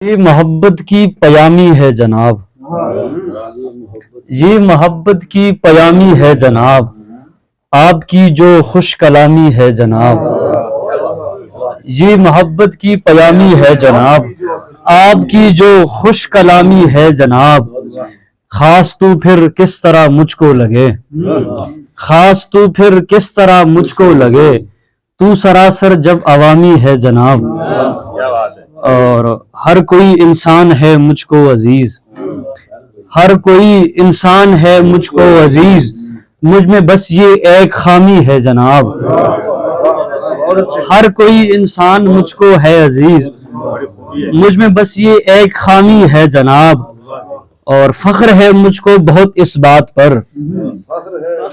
یہ محبت کی پیامی ہے جناب، یہ محبت کی پیامی ہے جناب، آپ کی جو خوش کلامی ہے جناب، یہ محبت کی پیامی ہے جناب، آپ کی جو خوش کلامی ہے جناب، خاص تو پھر کس طرح مجھ کو لگے، خاص تو پھر کس طرح مجھ کو لگے، تو سراسر جب عوامی ہے جناب، اور ہر کوئی انسان ہے مجھ کو عزیز، ہر کوئی انسان ہے مجھ کو عزیز، مجھ میں بس یہ ایک خامی ہے جناب، ہر کوئی انسان مجھ کو ہے عزیز، مجھ میں بس یہ ایک خامی ہے جناب، اور فخر ہے مجھ کو بہت اس بات پر،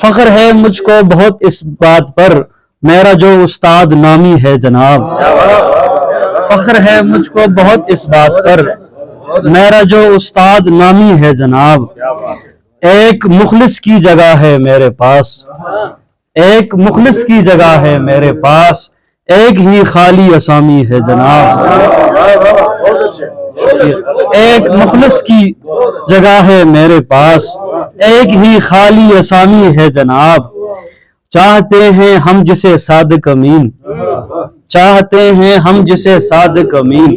فخر ہے مجھ کو بہت اس بات پر، میرا جو استاد نامی ہے جناب، فخر ہے مجھ کو بہت اس بات پر، میرا جو استاد نامی ہے جناب، ایک مخلص کی جگہ ہے میرے پاس، ایک مخلص کی جگہ ہے میرے پاس، ایک ہی خالی اسامی ہے جناب، ایک مخلص کی جگہ ہے میرے پاس، ایک ہی خالی اسامی ہے جناب، چاہتے ہیں ہم جسے صادق امین، چاہتے ہیں ہم جسے صادق امین،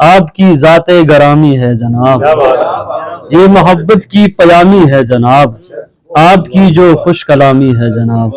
آپ کی ذات گرامی ہے جناب، یہ محبت کی پیامی ہے جناب، آپ کی جو خوش کلامی ہے جناب۔